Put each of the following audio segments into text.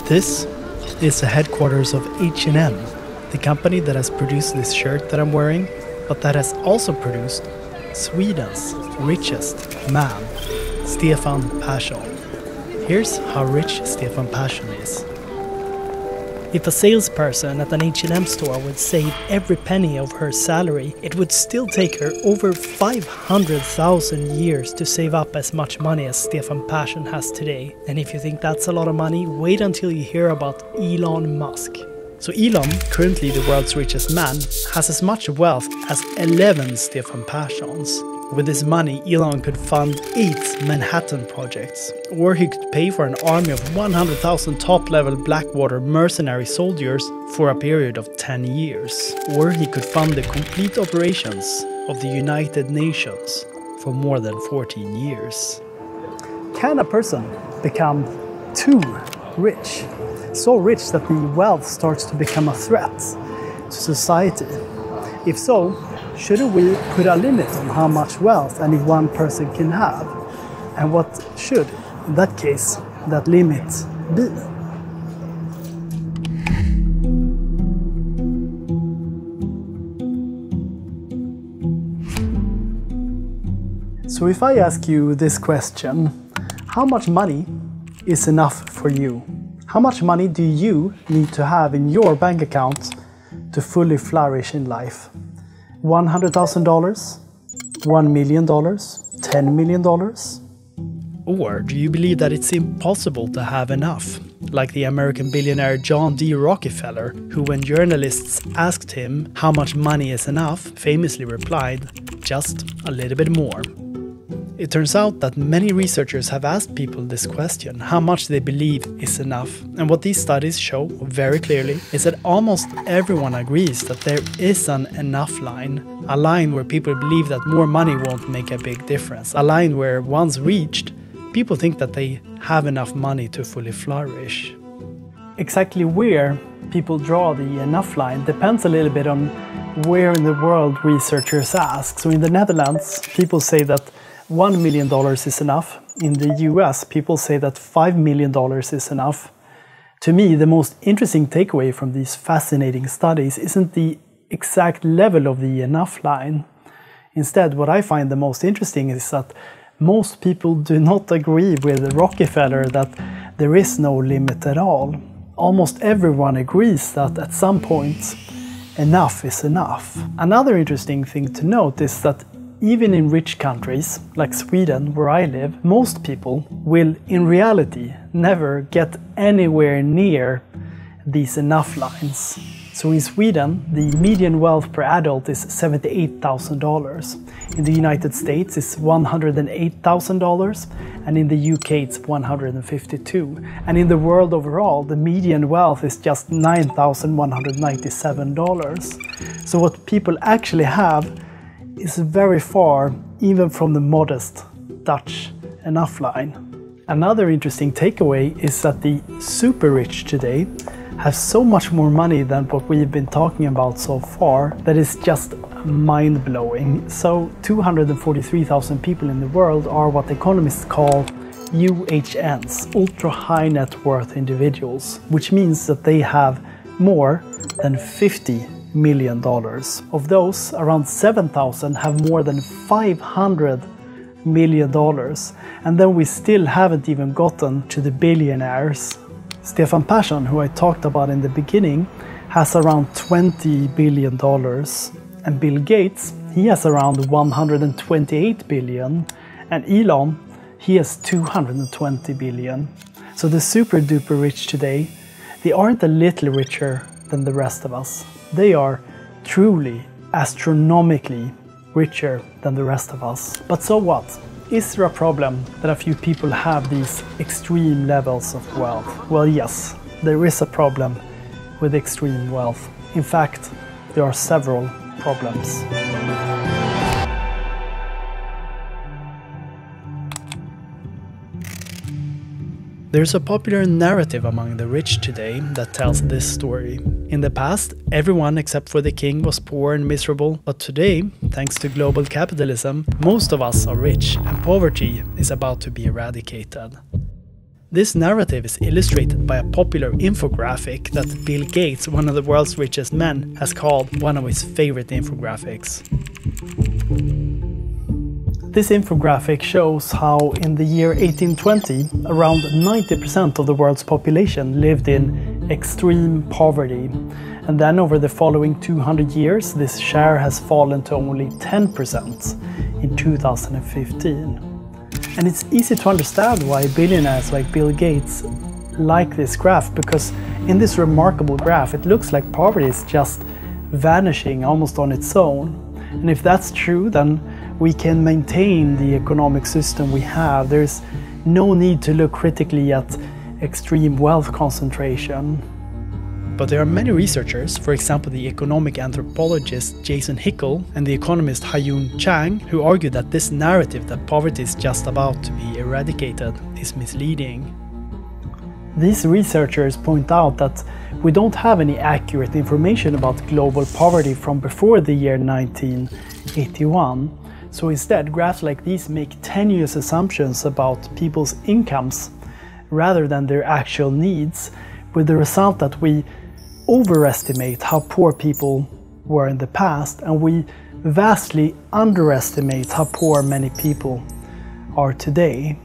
This is the headquarters of H&M, the company that has produced this shirt that I'm wearing, but that has also produced Sweden's richest man, Stefan Persson. Here's how rich Stefan Persson is. If a salesperson at an H&M store would save every penny of her salary, it would still take her over 500,000 years to save up as much money as Stefan Persson has today. And if you think that's a lot of money, wait until you hear about Elon Musk. So Elon, currently the world's richest man, has as much wealth as 11 Stefan Perssons. With his money, Elon could fund 8 Manhattan projects, or he could pay for an army of 100,000 top-level Blackwater mercenary soldiers for a period of 10 years. Or he could fund the complete operations of the United Nations for more than 14 years. Can a person become too rich? So rich that the wealth starts to become a threat to society? If so, shouldn't we put a limit on how much wealth any one person can have? And what should, in that case, that limit be? So if I ask you this question, how much money is enough for you? How much money do you need to have in your bank account to fully flourish in life? $100,000? $1 million? $10 million? Or do you believe that it's impossible to have enough? Like the American billionaire John D. Rockefeller, who when journalists asked him how much money is enough, famously replied, "Just a little bit more." It turns out that many researchers have asked people this question, how much they believe is enough. And what these studies show very clearly is that almost everyone agrees that there is an enough line. A line where people believe that more money won't make a big difference. A line where once reached, people think that they have enough money to fully flourish. Exactly where people draw the enough line depends a little bit on where in the world researchers ask. So in the Netherlands, people say that $1 million is enough. In the US, people say that $5 million is enough. To me, the most interesting takeaway from these fascinating studies isn't the exact level of the enough line. Instead, what I find the most interesting is that most people do not agree with Rockefeller that there is no limit at all. Almost everyone agrees that at some point, enough is enough. Another interesting thing to note is that even in rich countries, like Sweden, where I live, most people will, in reality, never get anywhere near these enough lines. So in Sweden, the median wealth per adult is $78,000. In the United States, it's $108,000, and in the UK, it's $152,000. And in the world overall, the median wealth is just $9,197. So what people actually have is very far even from the modest Dutch enough line. Another interesting takeaway is that the super rich today have so much more money than what we've been talking about so far that is just mind-blowing. So 243,000 people in the world are what economists call UHNs, ultra high net worth individuals, which means that they have more than $50 million. Of those, around 7,000 have more than $500 million. And then we still haven't even gotten to the billionaires. Stefan Persson, who I talked about in the beginning, has around $20 billion. And Bill Gates, he has around $128 billion. And Elon, he has $220 billion. So the super duper rich today, they aren't a little richer than the rest of us. They are truly astronomically richer than the rest of us. But so what? Is there a problem that a few people have these extreme levels of wealth? Well, yes, there is a problem with extreme wealth. In fact, there are several problems. There's a popular narrative among the rich today that tells this story. In the past, everyone except for the king was poor and miserable, but today, thanks to global capitalism, most of us are rich and poverty is about to be eradicated. This narrative is illustrated by a popular infographic that Bill Gates, one of the world's richest men, has called one of his favorite infographics. This infographic shows how in the year 1820, around 90% of the world's population lived in extreme poverty. And then over the following 200 years, this share has fallen to only 10% in 2015. And it's easy to understand why billionaires like Bill Gates like this graph, because in this remarkable graph it looks like poverty is just vanishing almost on its own. And if that's true, then we can maintain the economic system we have. There's no need to look critically at extreme wealth concentration. But there are many researchers, for example the economic anthropologist Jason Hickel and the economist Haiyun Chang, who argue that this narrative that poverty is just about to be eradicated is misleading. These researchers point out that we don't have any accurate information about global poverty from before the year 1981. So instead, graphs like these make tenuous assumptions about people's incomes rather than their actual needs, with the result that we overestimate how poor people were in the past, and we vastly underestimate how poor many people are today.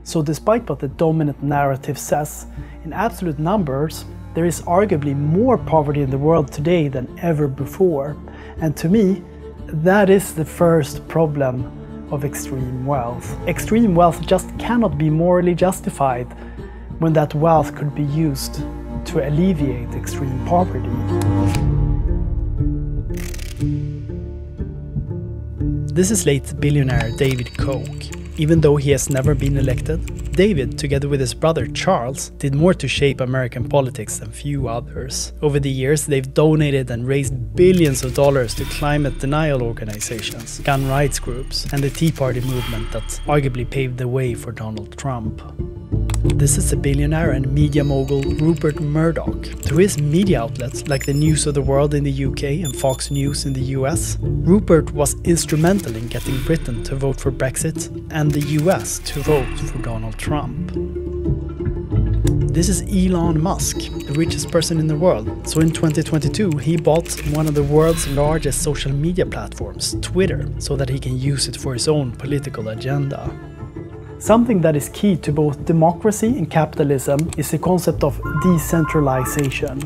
So despite what the dominant narrative says, in absolute numbers, there is arguably more poverty in the world today than ever before. And to me, that is the first problem of extreme wealth. Extreme wealth just cannot be morally justified when that wealth could be used to alleviate extreme poverty. This is late billionaire David Koch. Even though he has never been elected, David, together with his brother Charles, did more to shape American politics than few others. Over the years, they've donated and raised billions of dollars to climate denial organizations, gun rights groups, and the Tea Party movement that arguably paved the way for Donald Trump. This is the billionaire and media mogul Rupert Murdoch. Through his media outlets like the News of the World in the UK and Fox News in the US, Rupert was instrumental in getting Britain to vote for Brexit and the US to vote for Donald Trump. This is Elon Musk, the richest person in the world. So in 2022, he bought one of the world's largest social media platforms, Twitter, so that he can use it for his own political agenda. Something that is key to both democracy and capitalism is the concept of decentralization.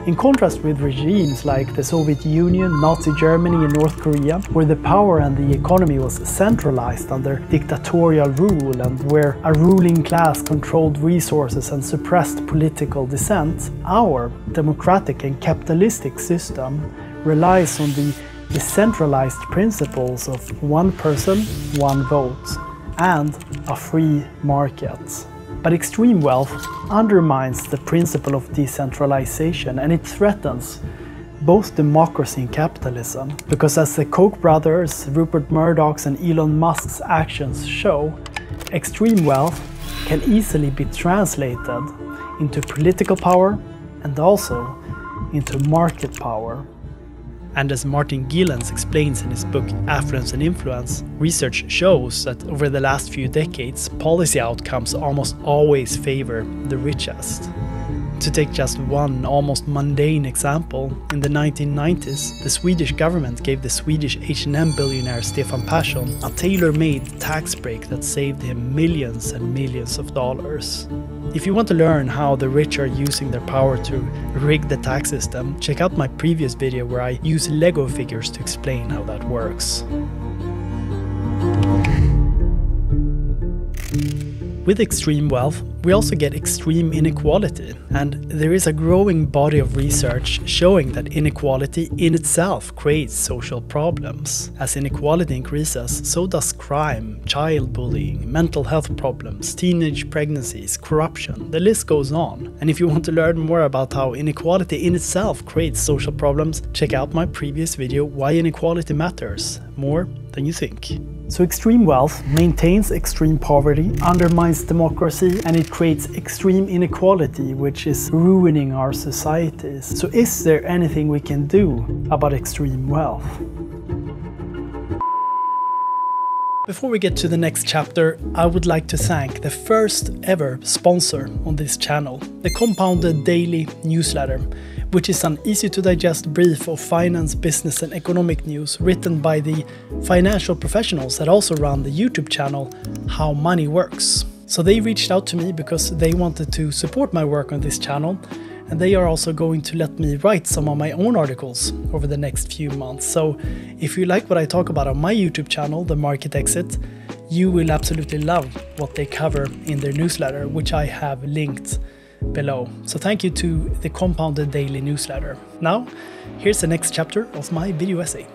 In contrast with regimes like the Soviet Union, Nazi Germany and North Korea, where the power and the economy was centralized under dictatorial rule and where a ruling class controlled resources and suppressed political dissent, our democratic and capitalistic system relies on the decentralized principles of one person, one vote, and a free market. But extreme wealth undermines the principle of decentralization, and it threatens both democracy and capitalism. Because as the Koch brothers, Rupert Murdoch's and Elon Musk's actions show, extreme wealth can easily be translated into political power and also into market power. And as Martin Gilens explains in his book Affluence and Influence, research shows that over the last few decades, policy outcomes almost always favor the richest. To take just one almost mundane example, in the 1990s, the Swedish government gave the Swedish H&M billionaire Stefan Persson a tailor-made tax break that saved him millions and millions of dollars. If you want to learn how the rich are using their power to rig the tax system, check out my previous video where I use Lego figures to explain how that works. With extreme wealth, we also get extreme inequality, and there is a growing body of research showing that inequality in itself creates social problems. As inequality increases, so does crime, child bullying, mental health problems, teenage pregnancies, corruption, the list goes on. And if you want to learn more about how inequality in itself creates social problems, check out my previous video Why Inequality Matters, more than you think. So extreme wealth maintains extreme poverty, undermines democracy, and it creates extreme inequality, which is ruining our societies. So is there anything we can do about extreme wealth? Before we get to the next chapter, I would like to thank the first ever sponsor on this channel, the Compounded Daily Newsletter, which is an easy-to-digest brief of finance, business and economic news written by the financial professionals that also run the YouTube channel How Money Works. So they reached out to me because they wanted to support my work on this channel, and they are also going to let me write some of my own articles over the next few months. So if you like what I talk about on my YouTube channel, The Market Exit, you will absolutely love what they cover in their newsletter, which I have linked below. So thank you to the Compounded Daily Newsletter. Now, here's the next chapter of my video essay.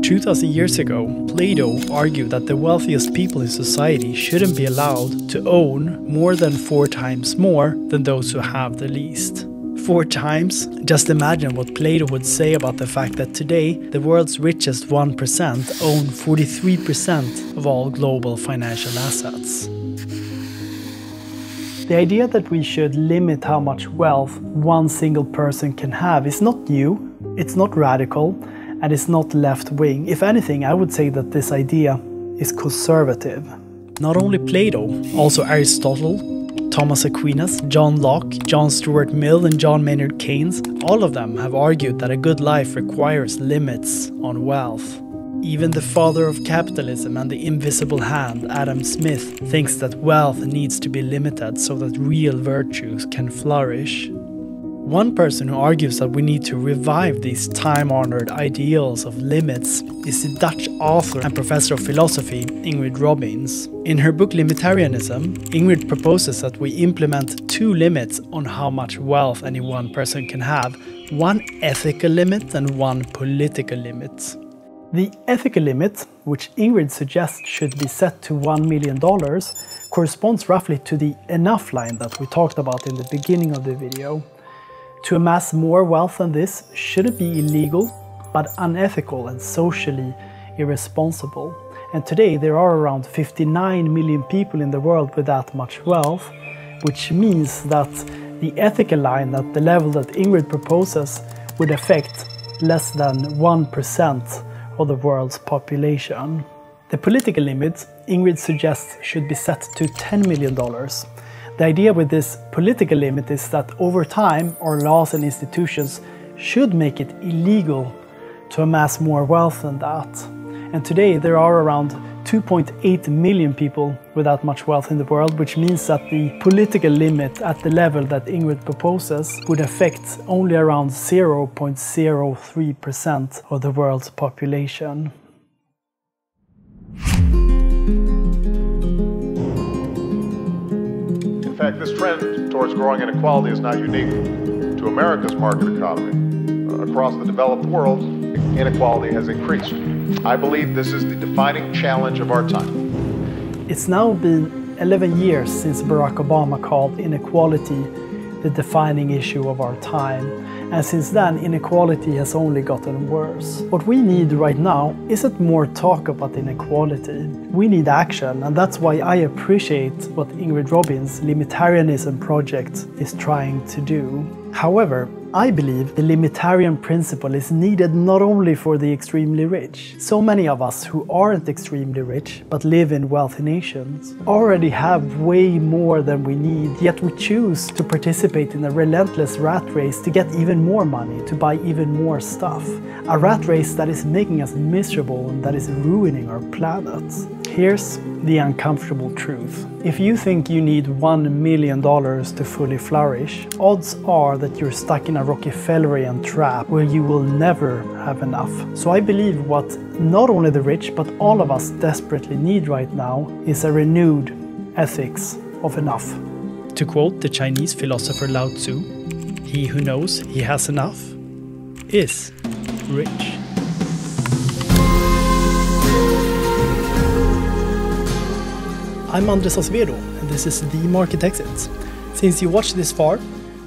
2000 years ago, Plato argued that the wealthiest people in society shouldn't be allowed to own more than 4 times more than those who have the least. 4 times? Just imagine what Plato would say about the fact that today the world's richest 1% own 43% of all global financial assets. The idea that we should limit how much wealth one single person can have is not new, it's not radical, and it's not left-wing. If anything, I would say that this idea is conservative. Not only Plato, also Aristotle, Thomas Aquinas, John Locke, John Stuart Mill and John Maynard Keynes, all of them have argued that a good life requires limits on wealth. Even the father of capitalism and the invisible hand, Adam Smith, thinks that wealth needs to be limited so that real virtues can flourish. One person who argues that we need to revive these time-honored ideals of limits is the Dutch author and professor of philosophy, Ingrid Robbins. In her book Limitarianism, Ingrid proposes that we implement 2 limits on how much wealth any one person can have, one ethical limit and one political limit. The ethical limit, which Ingrid suggests should be set to $1 million, corresponds roughly to the enough line that we talked about in the beginning of the video. To amass more wealth than this shouldn't be illegal, but unethical and socially irresponsible. And today there are around 59 million people in the world with that much wealth, which means that the ethical line at the level that Ingrid proposes would affect less than 1% of the world's population. The political limit Ingrid suggests should be set to $10 million. The idea with this political limit is that over time our laws and institutions should make it illegal to amass more wealth than that. And today there are around 2.8 million people with that much wealth in the world, which means that the political limit at the level that Ingrid proposes would affect only around 0.03% of the world's population. In fact, this trend towards growing inequality is not unique to America's market economy. Across the developed world, inequality has increased. I believe this is the defining challenge of our time. It's now been 11 years since Barack Obama called inequality the defining issue of our time. And since then, inequality has only gotten worse. What we need right now isn't more talk about inequality. We need action, and that's why I appreciate what Ingrid Robbins' Limitarianism project is trying to do. However, I believe the limitarian principle is needed not only for the extremely rich. So many of us who aren't extremely rich but live in wealthy nations already have way more than we need, yet we choose to participate in a relentless rat race to get even more money, to buy even more stuff. A rat race that is making us miserable and that is ruining our planet. Here's the uncomfortable truth. If you think you need $1 million to fully flourish, odds are that you're stuck in a Rockefellerian trap where you will never have enough. So I believe what not only the rich but all of us desperately need right now is a renewed ethics of enough. To quote the Chinese philosopher Lao Tzu, he who knows he has enough is rich. I'm Andres Acevedo, and this is The Market Exit. Since you watched this far,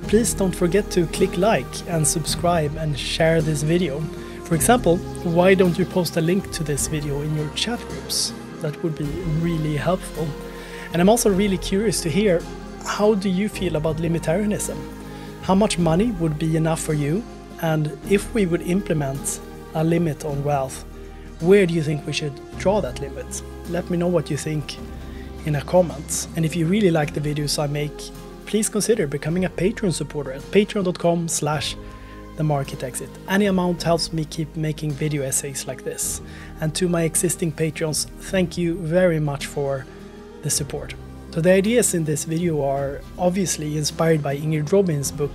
please don't forget to click like and subscribe and share this video. For example, why don't you post a link to this video in your chat groups? That would be really helpful. And I'm also really curious to hear, how do you feel about limitarianism? How much money would be enough for you? And if we would implement a limit on wealth, where do you think we should draw that limit? Let me know what you think in a comment. And if you really like the videos I make, please consider becoming a Patreon supporter at patreon.com/themarketexit. Any amount helps me keep making video essays like this. And to my existing Patreons, thank you very much for the support. So the ideas in this video are obviously inspired by Ingrid Robbins' book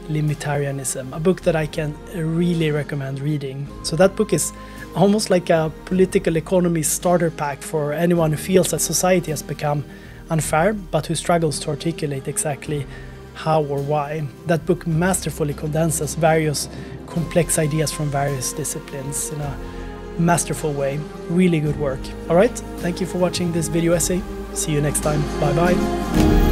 Limitarianism, a book that I can really recommend reading. So that book is almost like a political economy starter pack for anyone who feels that society has become unfair, but who struggles to articulate exactly how or why. That book masterfully condenses various complex ideas from various disciplines in a masterful way. Really good work. Alright, thank you for watching this video essay. See you next time. Bye bye.